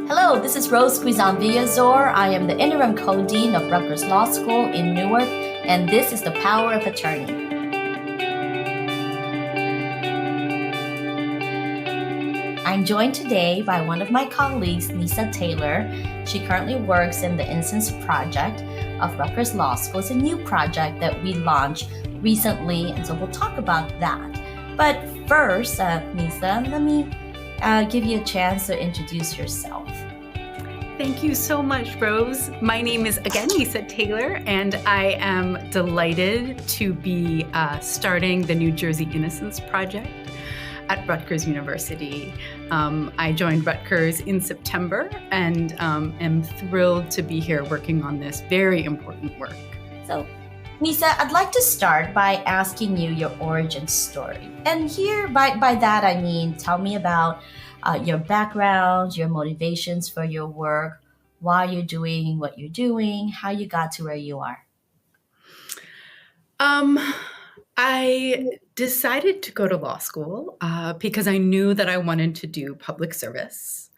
Hello, this is Rose Cuison-Villazor. I am the interim Co-Dean of Rutgers Law School in Newark, and this is The Power of Attorney. I'm joined today by one of my colleagues, Nyssa Taylor. She currently works in the Innocence Project of Rutgers Law School. It's a new project that we launched recently, and so we'll talk about that. But first, Nyssa, let me give you a chance to introduce yourself. Thank you so much, Rose. My name is, again, Nyssa Taylor, and I am delighted to be starting the new Jersey Innocence Project at Rutgers University. I joined Rutgers in September and am thrilled to be here working on this very important work. So, Nisa, I'd like to start by asking you your origin story. And here, by that, I mean, tell me about your background, your motivations for your work, why you're doing what you're doing, how you got to where you are. I decided to go to law school because I knew that I wanted to do public service.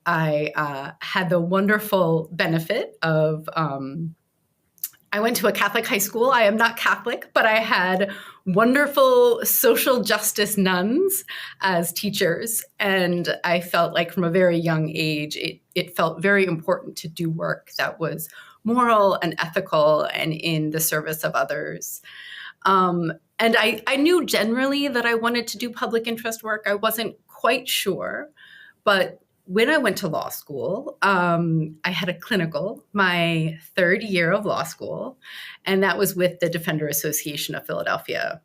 I had the wonderful benefit of I went to a Catholic high school. I am not Catholic, but I had wonderful social justice nuns as teachers. And I felt like from a very young age, it felt very important to do work that was moral and ethical and in the service of others. And I knew generally that I wanted to do public interest work. I wasn't quite sure, but when I went to law school, I had a clinical, my third year of law school, and that was with the Defender Association of Philadelphia.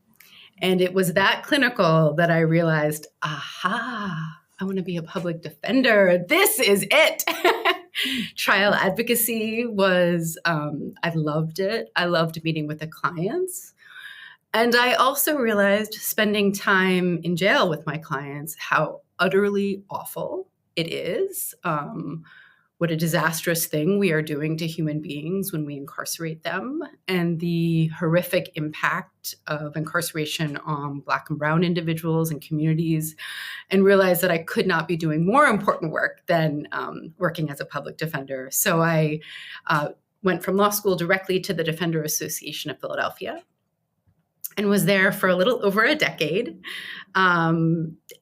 And it was that clinical that I realized, aha, I want to be a public defender. This is it. Trial advocacy was, I loved it. I loved meeting with the clients. And I also realized spending time in jail with my clients, how utterly awful it is, what a disastrous thing we are doing to human beings when we incarcerate them, and the horrific impact of incarceration on Black and Brown individuals and communities, and realized that I could not be doing more important work than working as a public defender. So I went from law school directly to the Defender Association of Philadelphia, and was there for a little over a decade.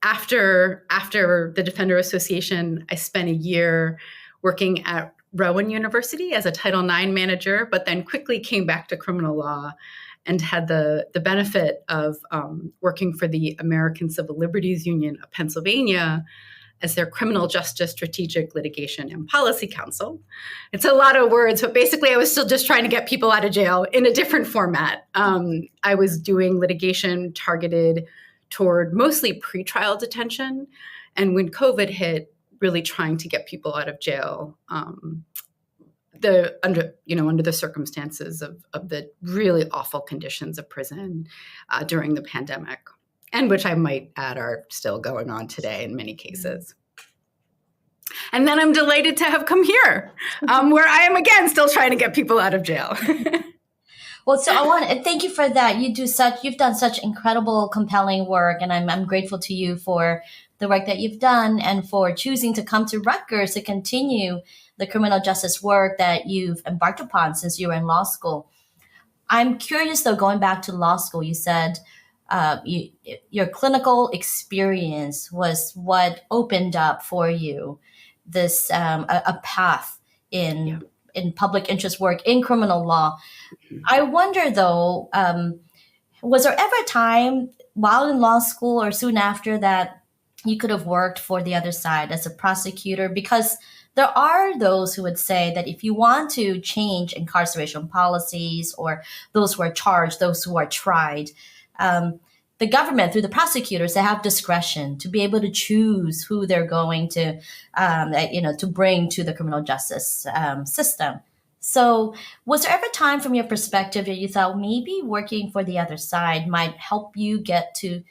After the Defender Association, I spent a year working at Rowan University as a Title IX manager, but then quickly came back to criminal law and had the benefit of working for the American Civil Liberties Union of Pennsylvania as their Criminal Justice Strategic Litigation and Policy Council. It's a lot of words, but basically I was still just trying to get people out of jail in a different format. I was doing litigation targeted toward mostly pretrial detention. And when COVID hit, really trying to get people out of jail under the circumstances of the really awful conditions of prison during the pandemic. And which I might add are still going on today in many cases. And then I'm delighted to have come here, where I am again still trying to get people out of jail. Well, so I want to thank you for that. You've done such incredible, compelling work, and I'm grateful to you for the work that you've done and for choosing to come to Rutgers to continue the criminal justice work that you've embarked upon since you were in law school. I'm curious, though, going back to law school, you said your clinical experience was what opened up for you this a path in public interest work in criminal law. I wonder, though, was there ever a time while in law school or soon after that you could have worked for the other side as a prosecutor? Because there are those who would say that if you want to change incarceration policies or those who are charged, those who are tried, the government, through the prosecutors, they have discretion to be able to choose who they're going to, to bring to the criminal justice system. So was there ever a time from your perspective that you thought maybe working for the other side might help you get the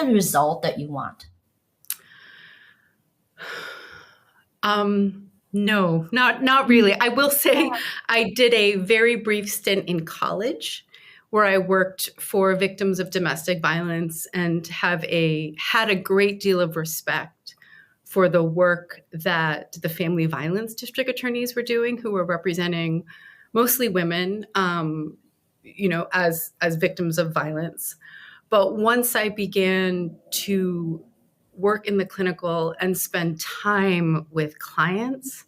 result that you want? No, not really. I will say I did a very brief stint in college where I worked for victims of domestic violence and had a great deal of respect for the work that the family violence district attorneys were doing, who were representing mostly women, as victims of violence. But once I began to work in the clinical and spend time with clients,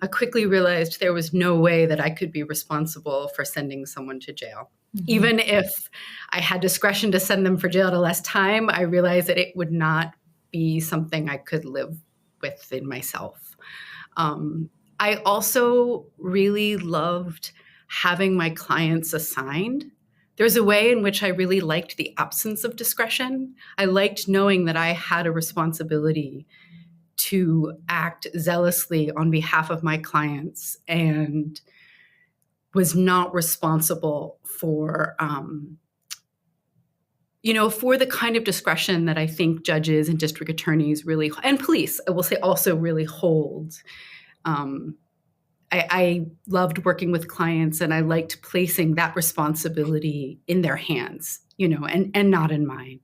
I quickly realized there was no way that I could be responsible for sending someone to jail. Mm-hmm. Even if I had discretion to send them for jail to less time, I realized that it would not be something I could live with in myself. I also really loved having my clients assigned. There's a way in which I really liked the absence of discretion. I liked knowing that I had a responsibility to act zealously on behalf of my clients and was not responsible for, for the kind of discretion that I think judges and district attorneys really, and police, I will say, also really hold. I loved working with clients, and I liked placing that responsibility in their hands, and not in mine.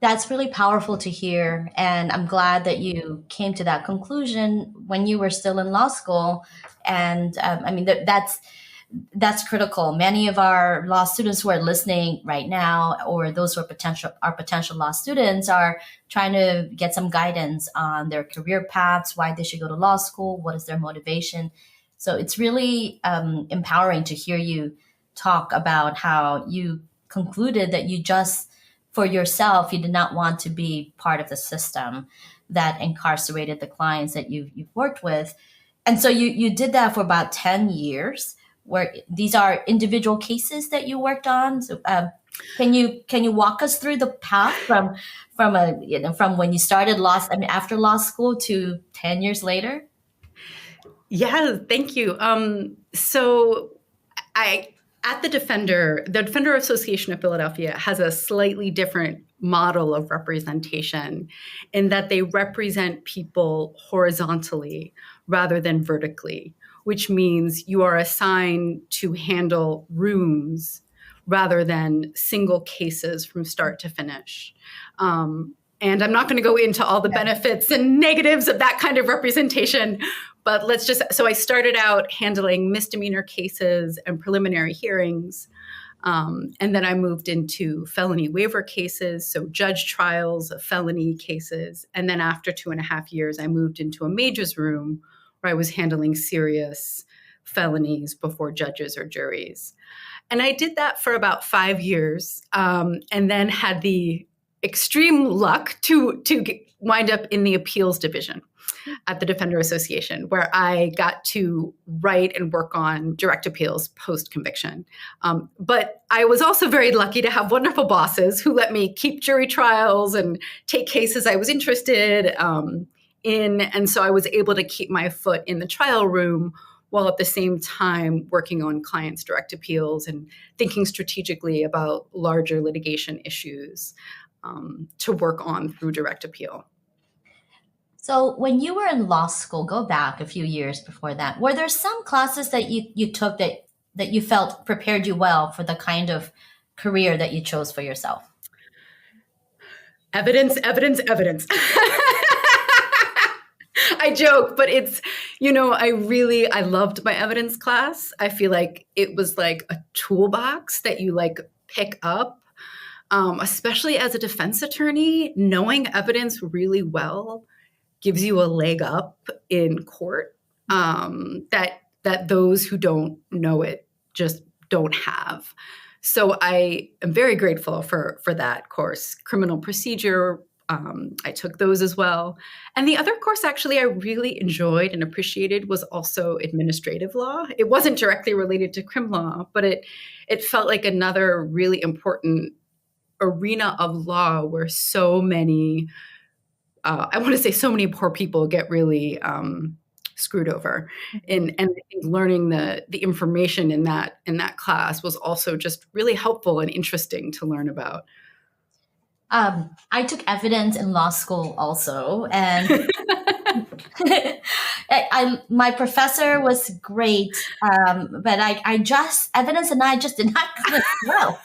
That's really powerful to hear. And I'm glad that you came to that conclusion when you were still in law school. And that's critical. Many of our law students who are listening right now, or those who are potential law students, are trying to get some guidance on their career paths, why they should go to law school, what is their motivation. So it's really empowering to hear you talk about how you concluded that you just, for yourself, you did not want to be part of the system that incarcerated the clients that you've worked with. And so you did that for about 10 years, where these are individual cases that you worked on. So can you walk us through the path from when you started after law school to 10 years later? Yeah, thank you. So at the Defender Association of Philadelphia has a slightly different model of representation in that they represent people horizontally rather than vertically, which means you are assigned to handle rooms rather than single cases from start to finish. And I'm not going to go into all the benefits and negatives of that kind of representation, but so I started out handling misdemeanor cases and preliminary hearings. And then I moved into felony waiver cases, so judge trials of felony cases. And then after 2.5 years, I moved into a majors room where I was handling serious felonies before judges or juries. And I did that for about 5 years, and then had the extreme luck to wind up in the appeals division at the Defender Association, where I got to write and work on direct appeals post-conviction. But I was also very lucky to have wonderful bosses who let me keep jury trials and take cases I was interested in. And so I was able to keep my foot in the trial room while at the same time working on clients' direct appeals and thinking strategically about larger litigation issues to work on through direct appeal. So when you were in law school, go back a few years before that, were there some classes that you took that you felt prepared you well for the kind of career that you chose for yourself? Evidence. I joke, but it's, I loved my evidence class. I feel like it was like a toolbox that you pick up. Especially as a defense attorney, knowing evidence really well gives you a leg up in court that those who don't know it just don't have. So I am very grateful for that course. Criminal procedure, I took those as well. And the other course actually I really enjoyed and appreciated was also administrative law. It wasn't directly related to crim law, but it felt like another really important arena of law where so many poor people get really screwed over. And I think learning the information in that class was also just really helpful and interesting to learn about. I took evidence in law school also, and my professor was great, but evidence and I just did not click well.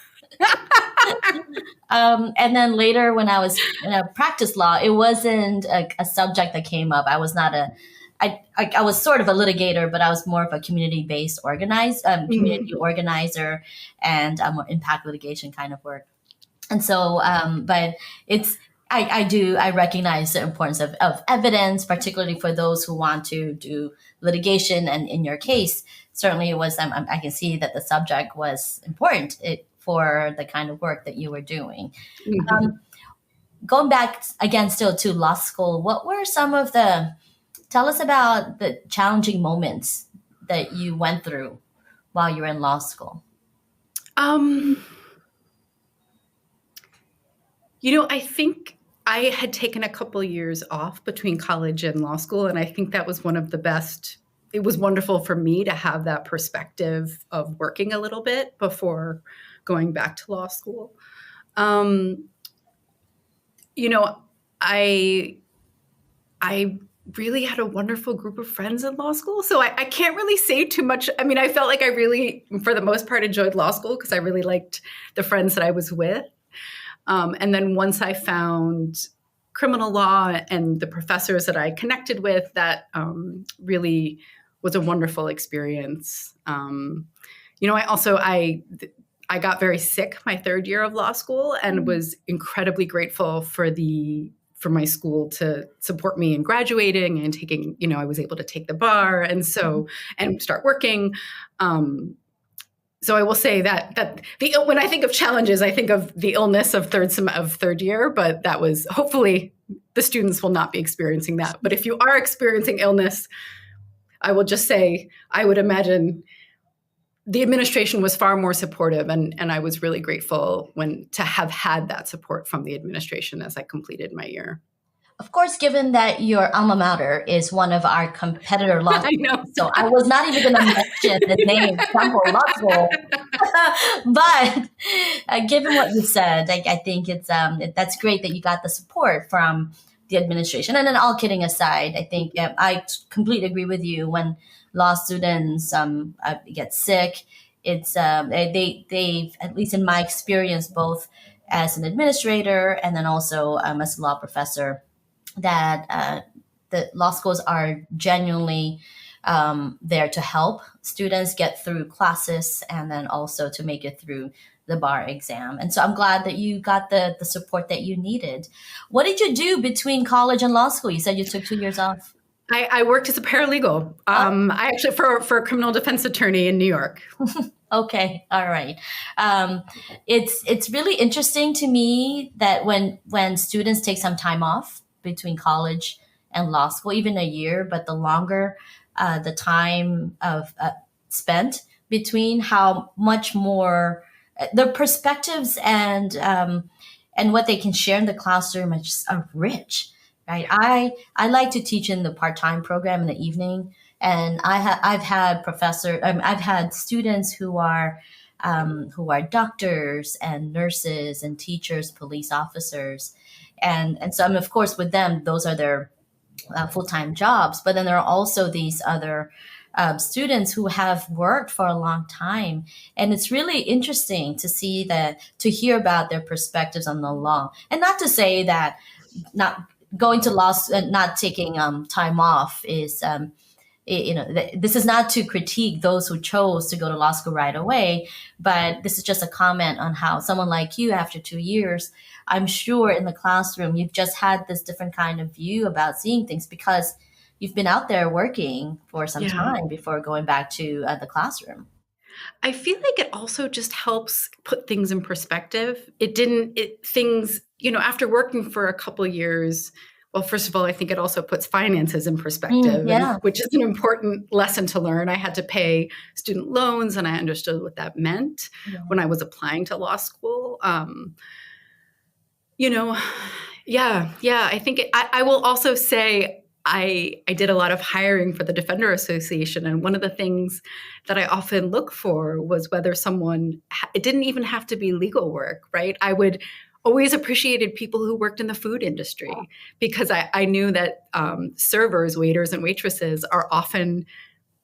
And then later, when I was in a practice law, it wasn't a subject that came up. I was not a, I was sort of a litigator, but I was more of a community organizer, and more impact litigation kind of work. And so, but it's, I recognize the importance of evidence, particularly for those who want to do litigation. And in your case, certainly it was, I can see that the subject was important for the kind of work that you were doing. Going back again, still to law school, what were some of tell us about the challenging moments that you went through while you were in law school. I think I had taken a couple years off between college and law school, and I think that was one of the best. It was wonderful for me to have that perspective of working a little bit before going back to law school. I really had a wonderful group of friends in law school, so I can't really say too much. I mean, I felt like I really, for the most part, enjoyed law school because I really liked the friends that I was with. And then once I found criminal law and the professors that I connected with, that really was a wonderful experience. I got very sick my third year of law school and was incredibly grateful for my school to support me in graduating and taking, I was able to take the bar and start working. So I will say that when I think of challenges, I think of the illness of third year, but that was, hopefully the students will not be experiencing that. But if you are experiencing illness, I will just say, I would imagine the administration was far more supportive, and I was really grateful to have had that support from the administration as I completed my year. Of course, given that your alma mater is one of our competitor law schools, so I was not even going to mention the name Temple Law School. But given what you said, I think that's great that you got the support from the administration. And then, all kidding aside, I think I completely agree with you. When law students get sick, it's they at least in my experience, both as an administrator and then also as a law professor, that the law schools are genuinely there to help students get through classes and then also to make it through the bar exam. And so I'm glad that you got the support that you needed. What did you do between college and law school? You said you took 2 years off. I worked as a paralegal. I actually for a criminal defense attorney in New York. Okay, all right. It's really interesting to me that when students take some time off between college and law school, even a year, but the longer the time of spent between, how much more their perspectives and what they can share in the classroom are rich. Right. I like to teach in the part-time program in the evening, and I've had students who are doctors and nurses and teachers, police officers, and so of course with them, those are their full-time jobs. But then there are also these other students who have worked for a long time, and it's really interesting to hear about their perspectives on the law, and not to say that not going to law and not taking time off is, this is not to critique those who chose to go to law school right away, but this is just a comment on how someone like you, after 2 years, I'm sure in the classroom, you've just had this different kind of view about seeing things because you've been out there working for some time before going back to the classroom. I feel like it also just helps put things in perspective. After working for a couple of years, well, first of all, I think it also puts finances in perspective, which is an important lesson to learn. I had to pay student loans, and I understood what that meant when I was applying to law school. I think I will also say I did a lot of hiring for the Defender Association, and one of the things that I often look for was whether it didn't even have to be legal work, right? I would always appreciated people who worked in the food industry because I knew that servers, waiters, and waitresses are often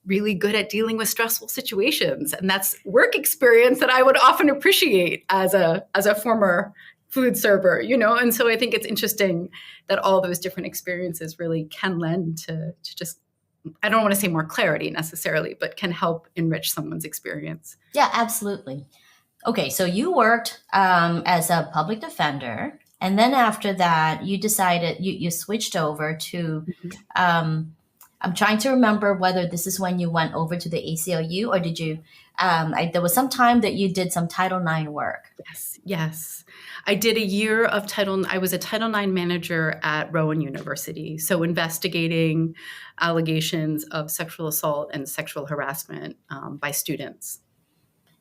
really good at dealing with stressful situations. And that's work experience that I would often appreciate as a former food server, And so I think it's interesting that all those different experiences really can lend to just, I don't want to say more clarity necessarily, but can help enrich someone's experience. Yeah, absolutely. Okay, so you worked as a public defender, and then after that, you decided you switched over to. I'm trying to remember whether this is when you went over to the ACLU, or did you? There was some time that you did some Title IX work. Yes. I did a year of I was a Title IX manager at Rowan University, so investigating allegations of sexual assault and sexual harassment by students.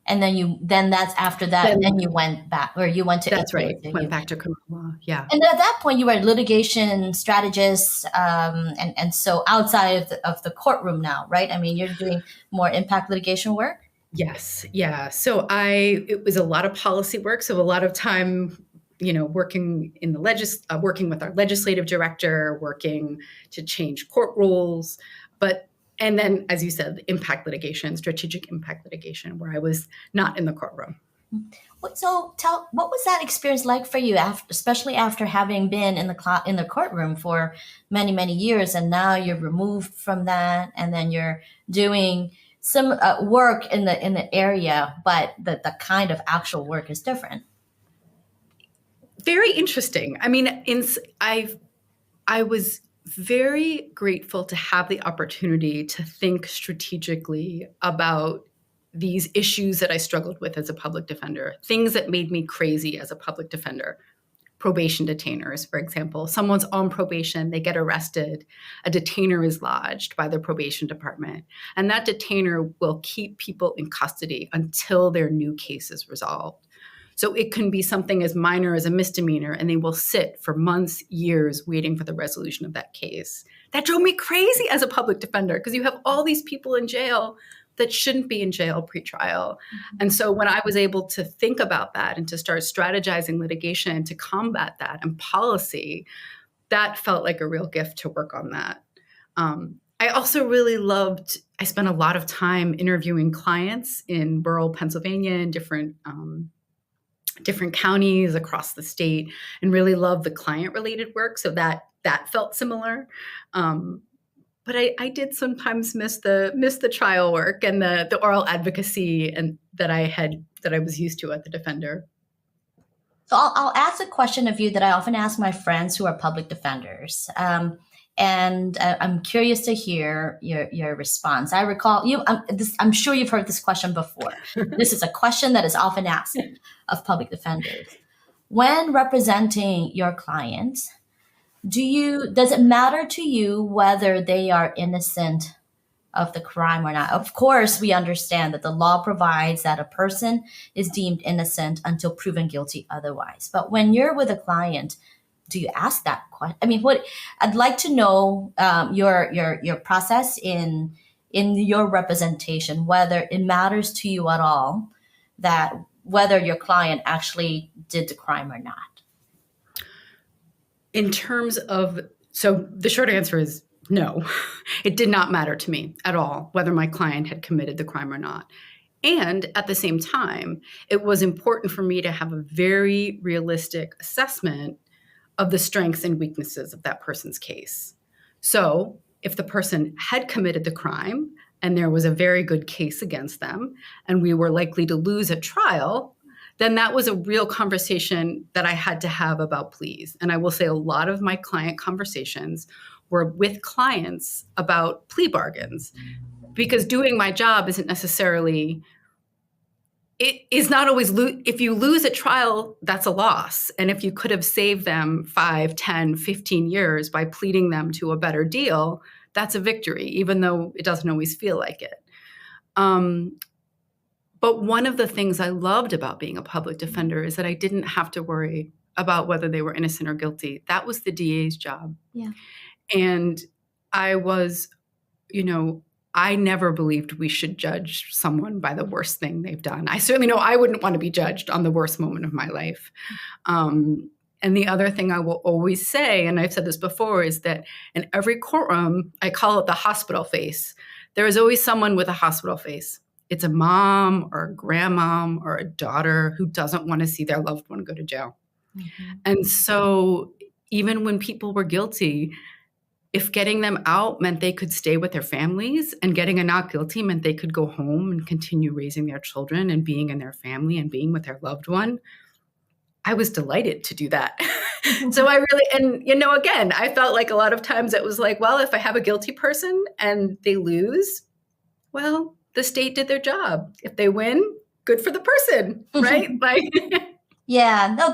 And then that's after that. Then you went back, or you went to. That's right. Went back to criminal law. Yeah. And at that point, you were a litigation strategist, and so outside of the courtroom now, right? I mean, you're doing more impact litigation work. Yes. Yeah. So it was a lot of policy work. So a lot of time, working in the working with our legislative director, working to change court rules, and then, as you said, impact litigation, strategic impact litigation, where I was not in the courtroom. So what was that experience like for you, especially after having been in the courtroom for many, many years, and now you're removed from that, and then you're doing some work in the area, but the kind of actual work is different. Very interesting. I mean, I was very grateful to have the opportunity to think strategically about these issues that I struggled with as a public defender, things that made me crazy as a public defender. Probation detainers, for example. Someone's on probation, they get arrested, a detainer is lodged by the probation department, and that detainer will keep people in custody until their new case is resolved. So it can be something as minor as a misdemeanor, and they will sit for months, years, waiting for the resolution of that case. That drove me crazy as a public defender, because you have all these people in jail that shouldn't be in jail pre-trial. Mm-hmm. And so when I was able to think about that and to start strategizing litigation to combat that and policy, that felt like a real gift to work on that. I also really I spent a lot of time interviewing clients in rural Pennsylvania and different counties across the state, and really loved the client-related work. So that felt similar. But I did sometimes miss the trial work and the oral advocacy and that I was used to at the defender. So I'll ask a question of you that I often ask my friends who are public defenders, and I'm curious to hear your response. I recall I'm sure you've heard this question before. This is a question that is often asked of public defenders. When representing your clients, does it matter to you whether they are innocent of the crime or not? Of course, we understand that the law provides that a person is deemed innocent until proven guilty otherwise. But when you're with a client, do you ask that question? I mean, I'd like to know your process in your representation, whether it matters to you at all that whether your client actually did the crime or not. In terms of, so the short answer is no. It did not matter to me at all whether my client had committed the crime or not. And at the same time, it was important for me to have a very realistic assessment of the strengths and weaknesses of that person's case. So if the person had committed the crime and there was a very good case against them and we were likely to lose at trial, then that was a real conversation that I had to have about pleas. And I will say a lot of my client conversations were with clients about plea bargains, because doing my job isn't necessarily, it is not always, if you lose at trial, that's a loss. And if you could have saved them 5, 10, 15 years by pleading them to a better deal, that's a victory, even though it doesn't always feel like it. But one of the things I loved about being a public defender is that I didn't have to worry about whether they were innocent or guilty. That was the DA's job. Yeah. And I was, I never believed we should judge someone by the worst thing they've done. I certainly know I wouldn't want to be judged on the worst moment of my life. And the other thing I will always say, and I've said this before, is that in every courtroom, I call it the hospital face. there is always someone with a hospital face. It's a mom or a grandmom or a daughter who doesn't want to see their loved one go to jail. Mm-hmm. And so even when people were guilty, if getting them out meant they could stay with their families, and getting a not guilty meant they could go home and continue raising their children and being in their family and being with their loved one, I was delighted to do that. So I really, and again, I felt like a lot of times it was like, well, if I have a guilty person and they lose, well, the state did their job. If they win, good for the person, right? Like, yeah, no,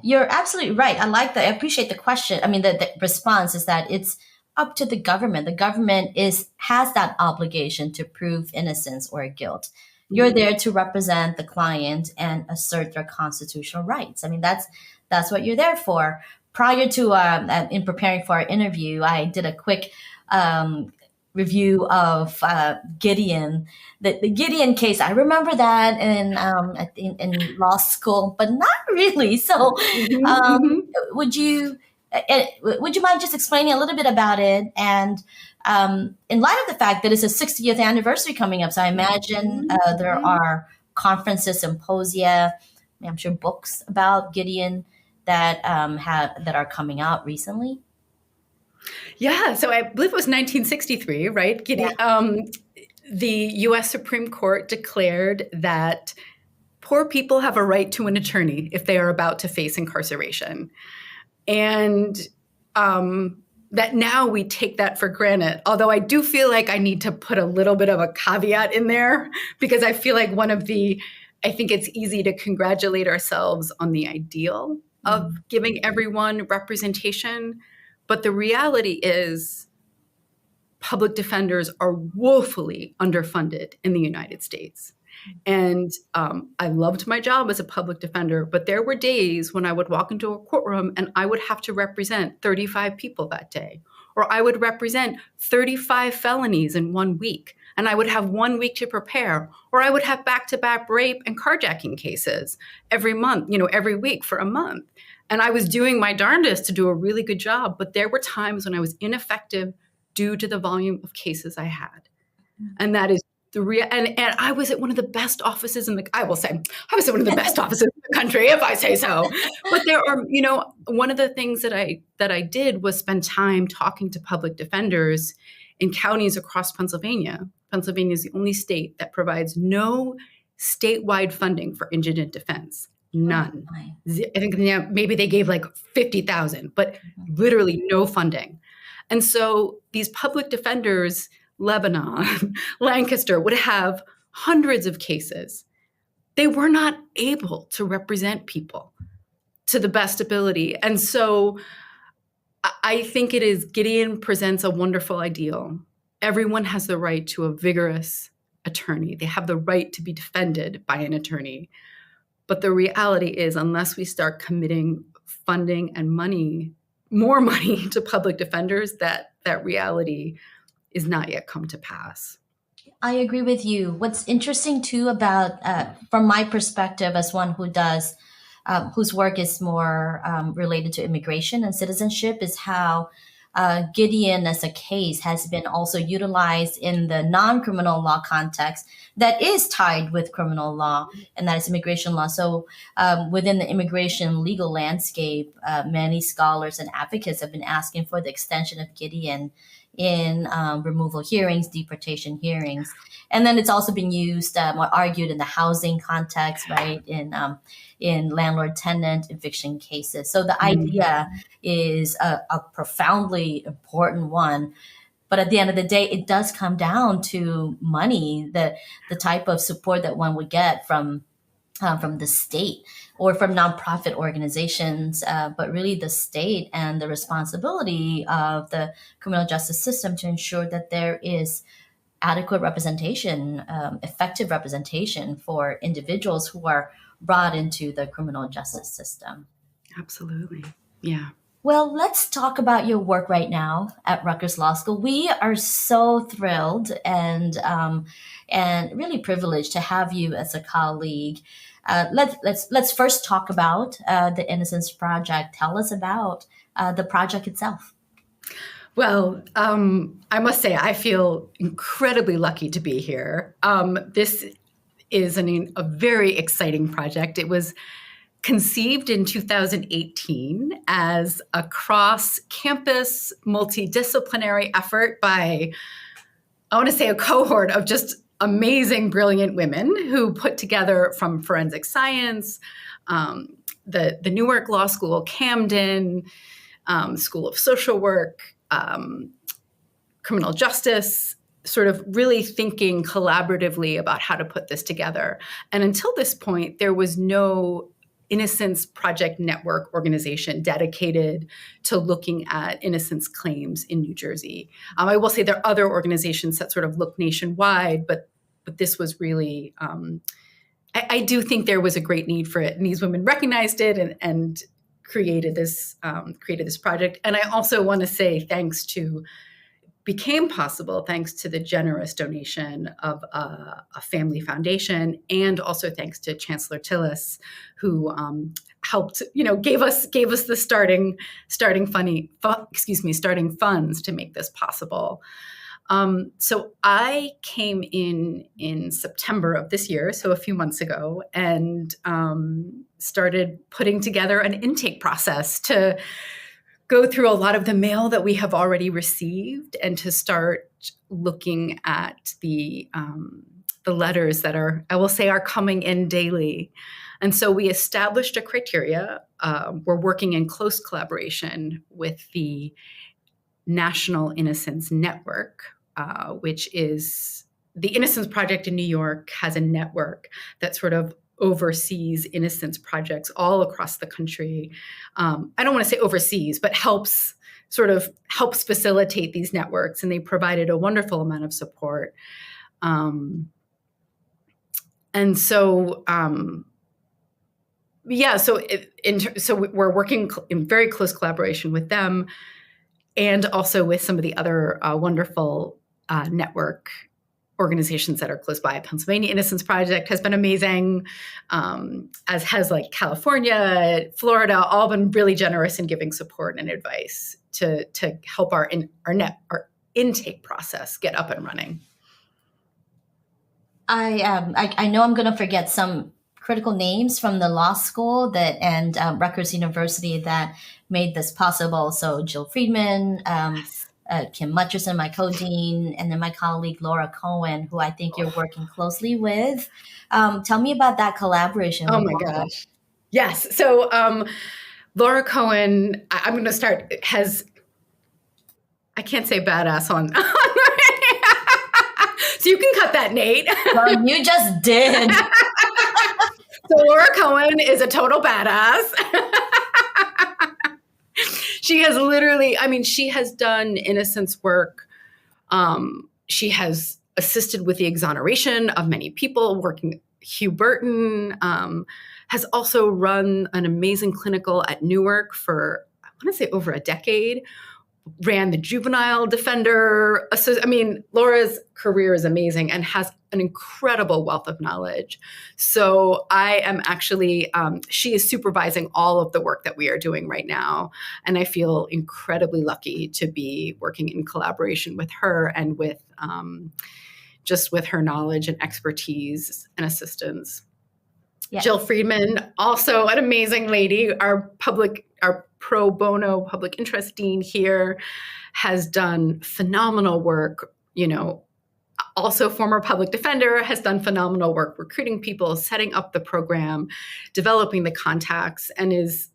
you're absolutely right. I like that. I appreciate the question. I mean, the response is that it's up to the government. The government has that obligation to prove innocence or guilt. You're there to represent the client and assert their constitutional rights. I mean, that's what you're there for. Prior to in preparing for our interview, I did a quick review of Gideon, the Gideon case. I remember that in law school, but not really. So, would you mind just explaining a little bit about it? And in light of the fact that it's a 60th anniversary coming up, so I imagine there are conferences, symposia, I'm sure books about Gideon that are coming out recently. Yeah, so I believe it was 1963, right? Gideon, the U.S. Supreme Court declared that poor people have a right to an attorney if they are about to face incarceration. And that now we take that for granted. Although I do feel like I need to put a little bit of a caveat in there, because I feel like I think it's easy to congratulate ourselves on the ideal of giving everyone representation. But the reality is public defenders are woefully underfunded in the United States. And I loved my job as a public defender, but there were days when I would walk into a courtroom and I would have to represent 35 people that day, or I would represent 35 felonies in 1 week, and I would have 1 week to prepare, or I would have back-to-back rape and carjacking cases every month, every week for a month. And I was doing my darndest to do a really good job, but there were times when I was ineffective due to the volume of cases I had. And that is and I was at one of the best offices I will say, I was at one of the best offices in the country, if I say so. But there are, one of the things that I did was spend time talking to public defenders in counties across Pennsylvania. Pennsylvania is the only state that provides no statewide funding for indigent defense. None. I think maybe they gave like 50,000, but literally no funding. And so these public defenders, Lebanon, Lancaster, would have hundreds of cases. They were not able to represent people to the best ability. And so I think Gideon presents a wonderful ideal. Everyone has the right to a vigorous attorney. They have the right to be defended by an attorney. But the reality is, unless we start committing funding and more money to public defenders, that reality is not yet come to pass. I agree with you. What's interesting too about, from my perspective as one whose work is more related to immigration and citizenship, is how Gideon as a case has been also utilized in the non-criminal law context that is tied with criminal law, and that is immigration law. So within the immigration legal landscape, many scholars and advocates have been asking for the extension of Gideon in removal hearings, deportation hearings. And then it's also been used, argued in the housing context, right, in landlord-tenant eviction cases. So the idea is a profoundly important one. But at the end of the day, it does come down to money, the type of support that one would get from the state or from nonprofit organizations, but really the state and the responsibility of the criminal justice system to ensure that there is adequate representation, effective representation for individuals who are brought into the criminal justice system. Absolutely. Yeah. Well, let's talk about your work right now at Rutgers Law School. We are so thrilled and really privileged to have you as a colleague. Let's first talk about the Innocence Project. Tell us about the project itself. Well, I must say, I feel incredibly lucky to be here. This is a very exciting project. It was conceived in 2018 as a cross-campus, multidisciplinary effort by, I want to say, a cohort of just amazing, brilliant women who put together from forensic science, the Newark Law School, Camden, School of Social Work, criminal justice, sort of really thinking collaboratively about how to put this together. And until this point, there was no Innocence Project network organization dedicated to looking at innocence claims in New Jersey. I will say there are other organizations that sort of look nationwide, but this was really, I do think there was a great need for it, and these women recognized it and created this project. And I also want to say became possible thanks to the generous donation of a family foundation, and also thanks to Chancellor Tillis, who helped, gave us the starting funds to make this possible. So I came in September of this year, so a few months ago, and started putting together an intake process to go through a lot of the mail that we have already received and to start looking at the letters that are coming in daily. And so we established a criteria. We're working in close collaboration with the National Innocence Network, which is the Innocence Project in New York has a network that sort of oversees innocence projects all across the country. I don't want to say oversees, but helps facilitate these networks, and they provided a wonderful amount of support. So we're working in very close collaboration with them, and also with some of the other wonderful network organizations that are close by. Pennsylvania Innocence Project has been amazing, as has California, Florida, all been really generous in giving support and advice to help our intake process get up and running. I know I'm going to forget some critical names from the law school and Rutgers University that made this possible. So Jill Friedman, Kim Mutcherson, my co-dean, and then my colleague Laura Cohen, who I think you're working closely with. Tell me about that collaboration. Oh my gosh. Yes. So Laura Cohen, I'm going to start, I can't say badass on so you can cut that, Nate. Well, you just did. So Laura Cohen is a total badass. She has she has done innocence work. She has assisted with the exoneration of many people, working Hugh Burton, has also run an amazing clinical at Newark for, I want to say, over a decade, ran the juvenile defender. Laura's career is amazing and has an incredible wealth of knowledge. So I am actually, she is supervising all of the work that we are doing right now. And I feel incredibly lucky to be working in collaboration with her and with just with her knowledge and expertise and assistance. Yes. Jill Friedman, also an amazing lady, our pro bono public interest dean here, has done phenomenal work, also former public defender, has done phenomenal work recruiting people, setting up the program, developing the contacts, and is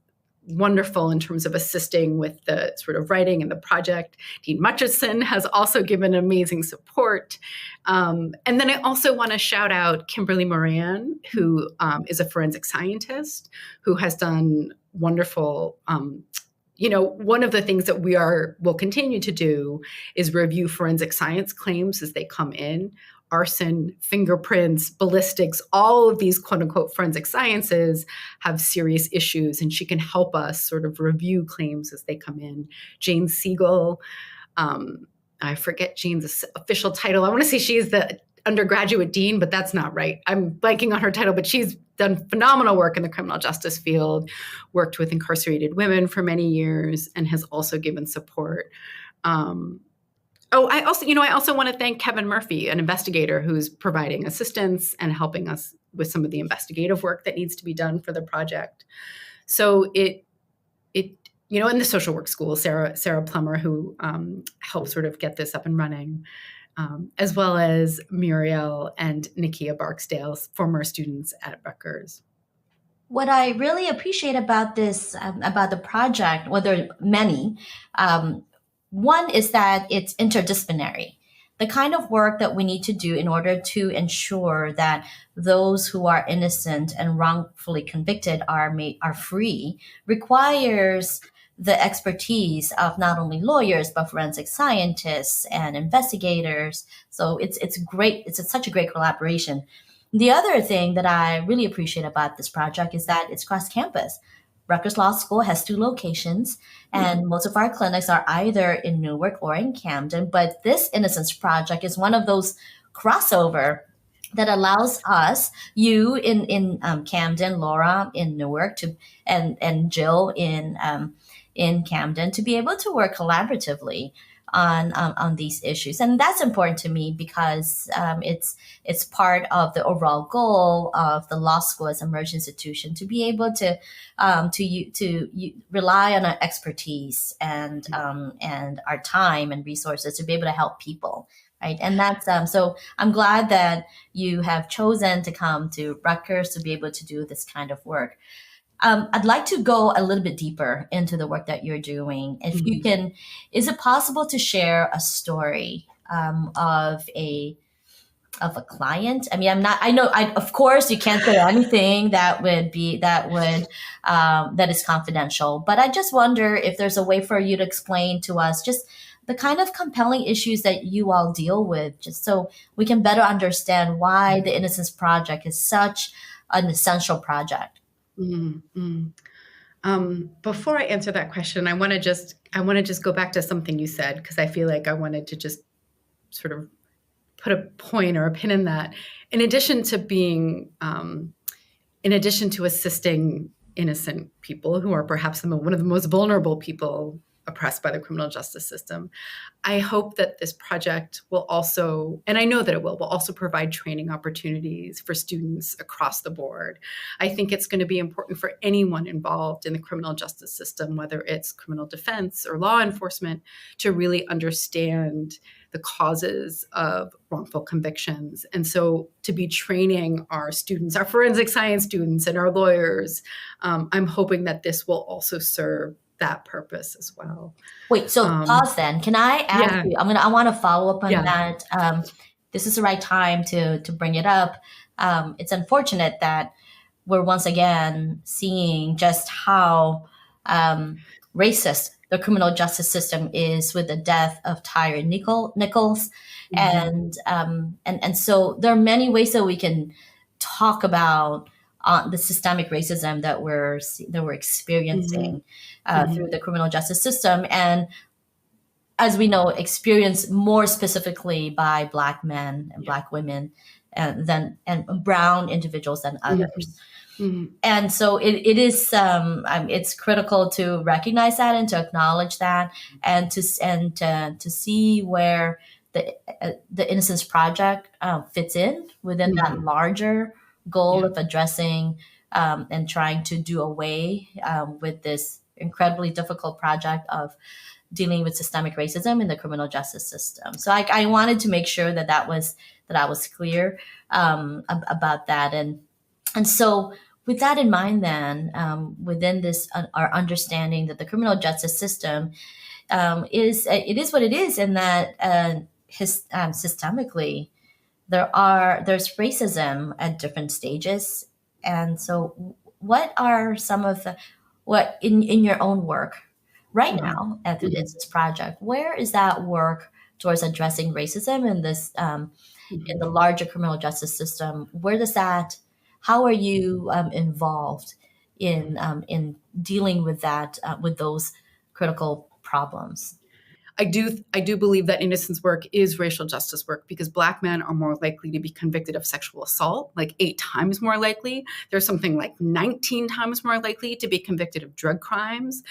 wonderful in terms of assisting with the sort of writing and the project. Dean Mutcherson has also given amazing support. And then I also want to shout out Kimberly Moran, who is a forensic scientist who has done wonderful. One of the things that will continue to do is review forensic science claims as they come in. Arson, fingerprints, ballistics, all of these quote unquote forensic sciences have serious issues, and she can help us sort of review claims as they come in. Jane Siegel, I forget Jane's official title. I want to say she's the undergraduate dean, but that's not right. I'm blanking on her title, but she's done phenomenal work in the criminal justice field, worked with incarcerated women for many years, and has also given support. I also want to thank Kevin Murphy, an investigator who's providing assistance and helping us with some of the investigative work that needs to be done for the project. So in the social work school, Sarah Plummer, who helped sort of get this up and running, as well as Muriel and Nakia Barksdale, former students at Rutgers. What I really appreciate about this, about the project, well, there are many. One is that it's interdisciplinary. The kind of work that we need to do in order to ensure that those who are innocent and wrongfully convicted are free requires the expertise of not only lawyers but forensic scientists and investigators. So it's great. It's such a great collaboration. The other thing that I really appreciate about this project is that it's cross campus. Rutgers Law School has 2 locations, and most of our clinics are either in Newark or in Camden. But this Innocence Project is one of those crossover that allows us, you in Camden, Laura in Newark, and Jill in Camden, to be able to work collaboratively on these issues. And that's important to me because it's part of the overall goal of the law school as a merged institution to be able to rely on our expertise and our time and resources to be able to help people. Right. And that's so I'm glad that you have chosen to come to Rutgers to be able to do this kind of work. I'd like to go a little bit deeper into the work that you're doing. If you can, is it possible to share a story of a client? I mean, of course you can't say anything that is confidential, but I just wonder if there's a way for you to explain to us just the kind of compelling issues that you all deal with, just so we can better understand why the Innocence Project is such an essential project. Mm-hmm. Before I answer that question, I want to just go back to something you said, because I feel like I wanted to just sort of put a point or a pin in that. In addition to assisting innocent people who are perhaps one of the most vulnerable people oppressed by the criminal justice system, I hope that this project will also, and I know that it will also provide training opportunities for students across the board. I think it's going to be important for anyone involved in the criminal justice system, whether it's criminal defense or law enforcement, to really understand the causes of wrongful convictions. And so to be training our students, our forensic science students and our lawyers, I'm hoping that this will also serve that purpose as well. Wait, so pause then. Can I ask you? I want to follow up on that. This is the right time to bring it up. It's unfortunate that we're once again seeing just how racist the criminal justice system is with the death of Tyre Nichols, and so there are many ways that we can talk about the systemic racism that we're experiencing through the criminal justice system, and as we know, experienced more specifically by Black men and Black women, and brown individuals than others. And so it is it's critical to recognize that and to acknowledge that, and to see where the Innocence Project fits in within that larger goal of addressing and trying to do away with this incredibly difficult project of dealing with systemic racism in the criminal justice system. So I wanted to make sure that I was clear about that, and so with that in mind, then within this our understanding that the criminal justice system is what it is, and that systemically there's racism at different stages. And so what are some of what in your own work right now at the Innocence Project, where is that work towards addressing racism in this in the larger criminal justice system? How are you involved in dealing with that, with those critical problems? I do believe that innocence work is racial justice work, because Black men are more likely to be convicted of sexual assault, like 8 times more likely. There's something like 19 times more likely to be convicted of drug crimes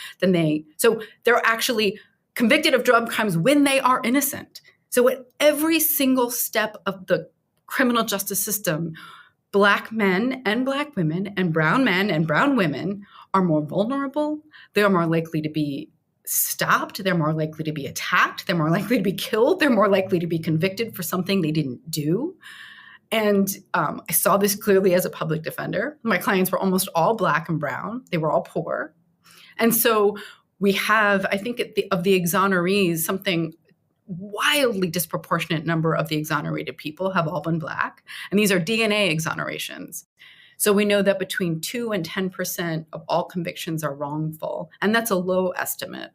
so they're actually convicted of drug crimes when they are innocent. So at every single step of the criminal justice system, Black men and Black women and brown men and brown women are more vulnerable. They are more likely to be stopped. They're more likely to be attacked. They're more likely to be killed. They're more likely to be convicted for something they didn't do. And I saw this clearly as a public defender. My clients were almost all Black and brown. They were all poor. And so we have, I think, of the exonerees, something wildly disproportionate number of the exonerated people have all been Black. And these are DNA exonerations. So we know that between 2 and 10% of all convictions are wrongful. And that's a low estimate.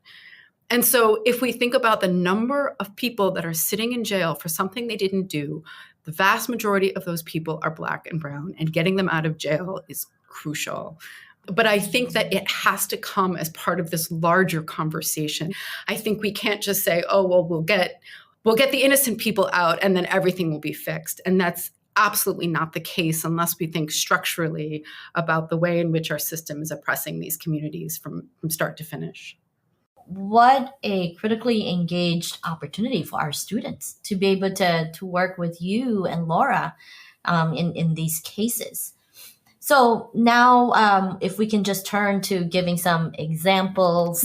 And so if we think about the number of people that are sitting in jail for something they didn't do, the vast majority of those people are Black and brown, and getting them out of jail is crucial. But I think that it has to come as part of this larger conversation. I think we can't just say, oh, well, we'll get the innocent people out and then everything will be fixed. And that's absolutely not the case unless we think structurally about the way in which our system is oppressing these communities from start to finish. What a critically engaged opportunity for our students to be able to work with you and Laura in these cases. So now, if we can just turn to giving some exampals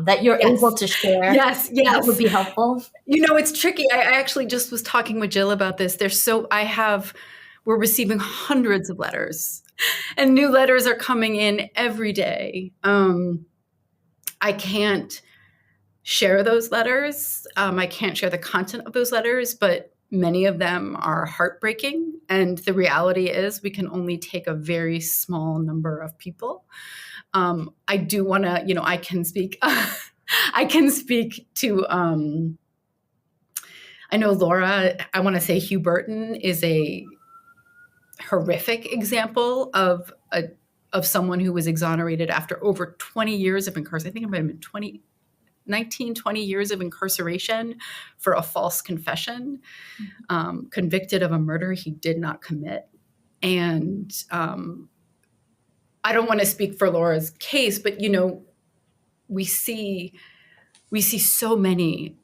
that you're able to share, that would be helpful. You know, it's tricky. I actually just was talking with Jill about this. We're receiving hundreds of letters, and new letters are coming in every day. I can't share those letters. I can't share the content of those letters, but many of them are heartbreaking. And the reality is we can only take a very small number of people. I do want to, I can speak, I can speak to, I know Laura, I want to say Hugh Burton is a horrific example of someone who was exonerated after over 20 years of incarceration. I think it might have been 20 years of incarceration for a false confession, convicted of a murder he did not commit. And I don't want to speak for Laura's case, but, we see so many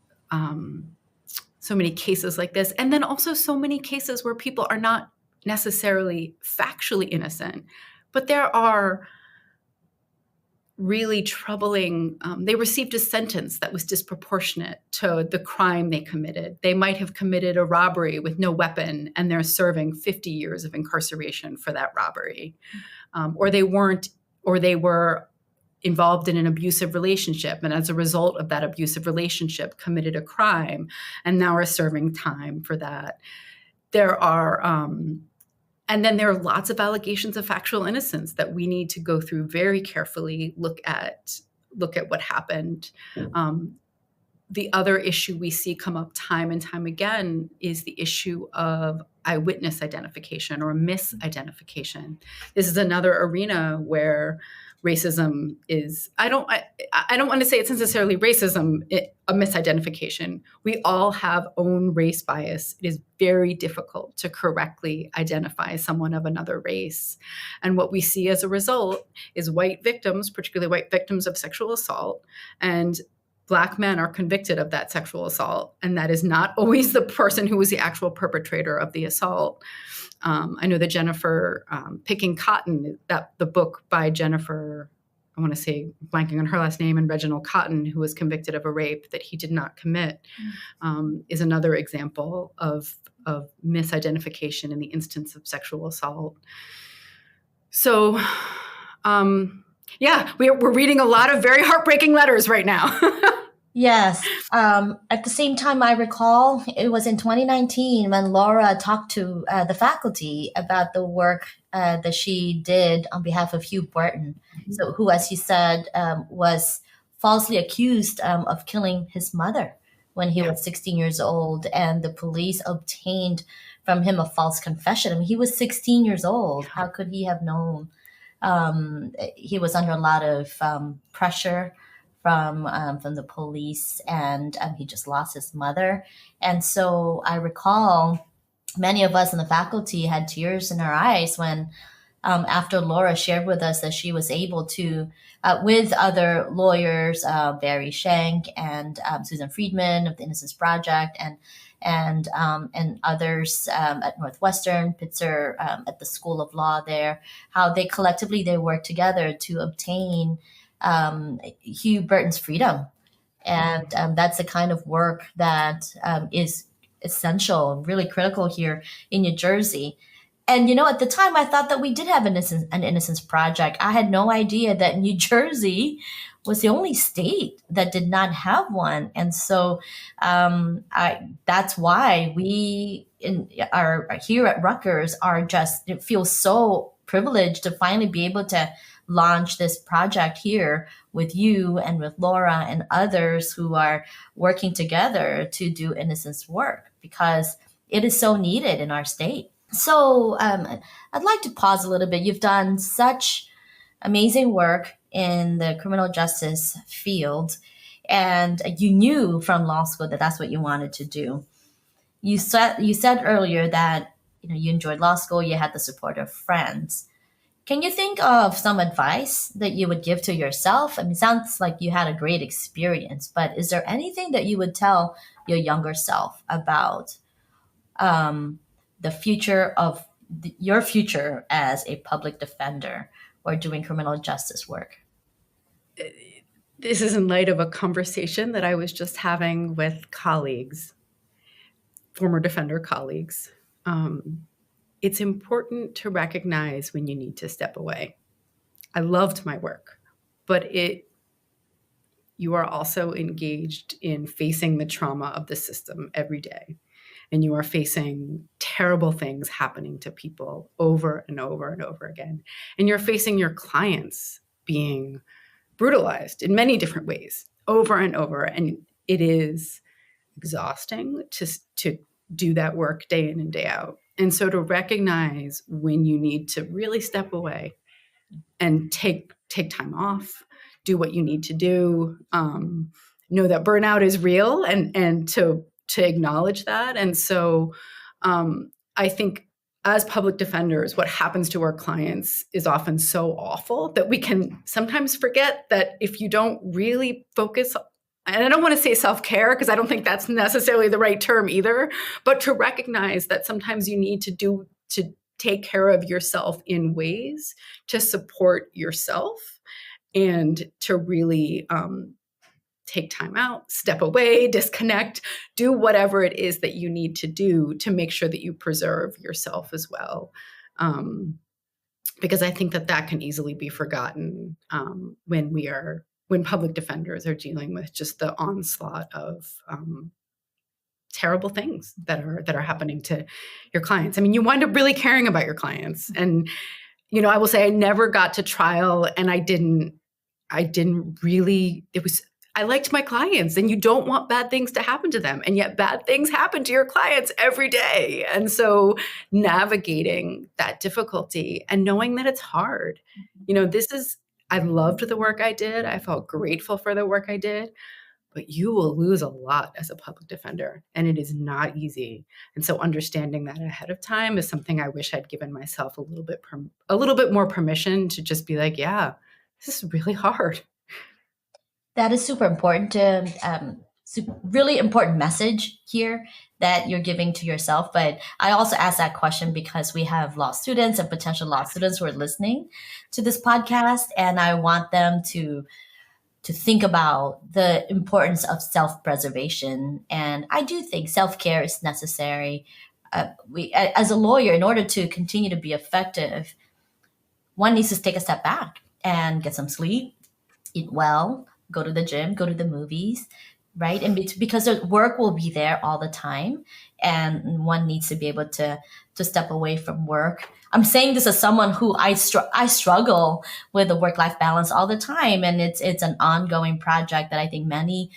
cases like this. And then also so many cases where people are not necessarily factually innocent, but there are really troubling, they received a sentence that was disproportionate to the crime they committed. They might have committed a robbery with no weapon, and they're serving 50 years of incarceration for that robbery. Or they were involved in an abusive relationship, and as a result of that abusive relationship committed a crime, and now are serving time for that. And then there are lots of allegations of factual innocence that we need to go through very carefully, look at what happened. The other issue we see come up time and time again is the issue of eyewitness identification or misidentification. This is another arena where racism is, I don't want to say it's necessarily racism, a misidentification. We all have own race bias. It is very difficult to correctly identify someone of another race. And what we see as a result is white victims, particularly white victims of sexual assault, and Black men are convicted of that sexual assault. And that is not always the person who was the actual perpetrator of the assault. I know that Jennifer Picking Cotton, the book by Jennifer, I want to say blanking on her last name, and Reginald Cotton, who was convicted of a rape that he did not commit, is another example of misidentification in the instance of sexual assault. So, we're reading a lot of very heartbreaking letters right now. Yes. At the same time, I recall it was in 2019 when Laura talked to the faculty about the work that she did on behalf of Hugh Burton, so who, as you said, was falsely accused of killing his mother when he was 16 years old, and the police obtained from him a false confession. I mean, he was 16 years old. How could he have known? He was under a lot of pressure from the police, and he just lost his mother. And so I recall many of us in the faculty had tears in our eyes when after Laura shared with us that she was able to, with other lawyers, Barry Shank and Susan Friedman of the Innocence Project, and others at Northwestern, Pitzer at the School of Law there, how they collectively work together to obtain Hugh Burton's freedom. And that's the kind of work that is essential, really critical here in New Jersey. And at the time, I thought that we did have an Innocence Project. I had no idea that New Jersey was the only state that did not have one, and so that's why we are here at Rutgers are just feel so privileged to finally be able to launch this project here with you and with Laura and others who are working together to do innocence work, because it is so needed in our state. So I'd like to pause a little bit. You've done such amazing work in the criminal justice field, and you knew from law school that that's what you wanted to do. You said earlier that you enjoyed law school. You had the support of friends. Can you think of some advice that you would give to yourself? I mean, it sounds like you had a great experience, but is there anything that you would tell your younger self about the future of your future as a public defender or doing criminal justice work? This is in light of a conversation that I was just having with colleagues, former defender colleagues. It's important to recognize when you need to step away. I loved my work, but you are also engaged in facing the trauma of the system every day. And you are facing terrible things happening to people over and over and over again. And you're facing your clients being brutalized in many different ways over and over. And it is exhausting to do that work day in and day out. And so to recognize when you need to really step away and take time off, do what you need to do, know that burnout is real, and to acknowledge that. And so I think as public defenders, what happens to our clients is often so awful that we can sometimes forget that if you don't really focus, and I don't want to say self-care because I don't think that's necessarily the right term either, but to recognize that sometimes you need to take care of yourself in ways to support yourself and to really take time out, step away, disconnect, do whatever it is that you need to do to make sure that you preserve yourself as well. Because I think that can easily be forgotten when public defenders are dealing with just the onslaught of terrible things that are happening to your clients. I mean, you wind up really caring about your clients. And, I will say I never got to trial, and I liked my clients, and you don't want bad things to happen to them. And yet bad things happen to your clients every day. And so navigating that difficulty and knowing that it's hard, I loved the work I did. I felt grateful for the work I did, but you will lose a lot as a public defender, and it is not easy. And so understanding that ahead of time is something I wish I'd given myself a little bit more permission to just be like, yeah, this is really hard. That is super important really important message here that you're giving to yourself. But I also ask that question because we have law students and potential law students who are listening to this podcast, and I want them to think about the importance of self-preservation. And I do think self-care is necessary. As a lawyer, in order to continue to be effective, one needs to take a step back and get some sleep, eat well, go to the gym, go to the movies, right? And because the work will be there all the time, and one needs to be able to step away from work. I'm saying this as someone who I struggle with the work-life balance all the time, and it's an ongoing project that I think many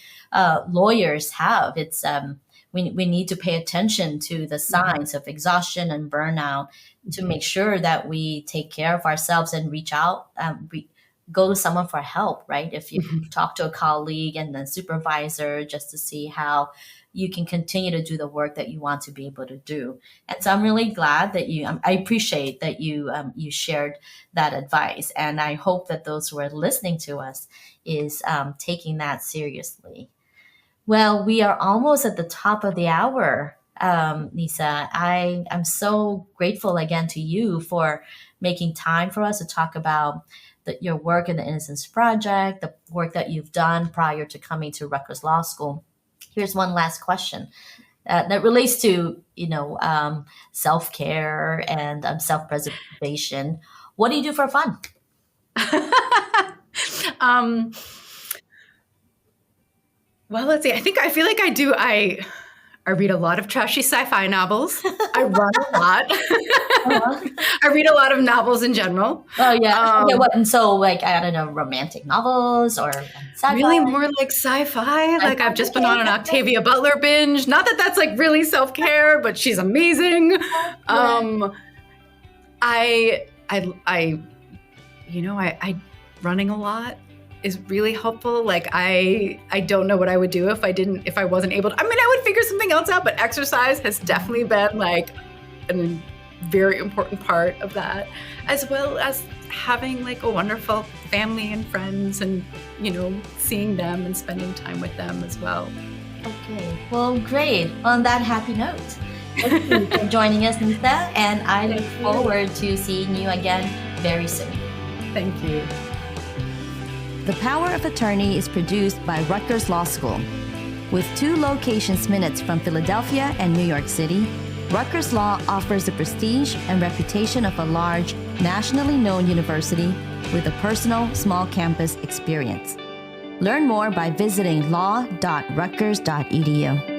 lawyers have. It's we need to pay attention to the signs of exhaustion and burnout to make sure that we take care of ourselves and reach out, go to someone for help, right? If you talk to a colleague and then supervisor just to see how you can continue to do the work that you want to be able to do. And so I'm really glad that I appreciate that you shared that advice. And I hope that those who are listening to us is taking that seriously. Well, we are almost at the top of the hour, Nisa. I am so grateful again to you for making time for us to talk about your work in the Innocence Project, the work that you've done prior to coming to Rutgers Law School. Here's one last question that relates to, self-care and self-preservation. What do you do for fun? Well, let's see. I feel like I read a lot of trashy sci-fi novels. I run a lot. I read a lot of novels in general. Oh yeah. And so I don't know, romantic novels or sci-fi? Really more like sci-fi. Like I've just been on an Octavia Butler binge. Not that that's like really self-care, but she's amazing. I running a lot is really helpful. Like I don't know what I would do if I wasn't able to. I mean, I would figure something else out, but exercise has definitely been like a very important part of that, as well as having like a wonderful family and friends and, seeing them and spending time with them as well. Okay, well, great. On that happy note, thank you for joining us, Nisa, and I look forward to seeing you again very soon. Thank you. The Power of Attorney is produced by Rutgers Law School. With 2 locations minutes from Philadelphia and New York City, Rutgers Law offers the prestige and reputation of a large, nationally known university with a personal, small campus experience. Learn more by visiting law.rutgers.edu.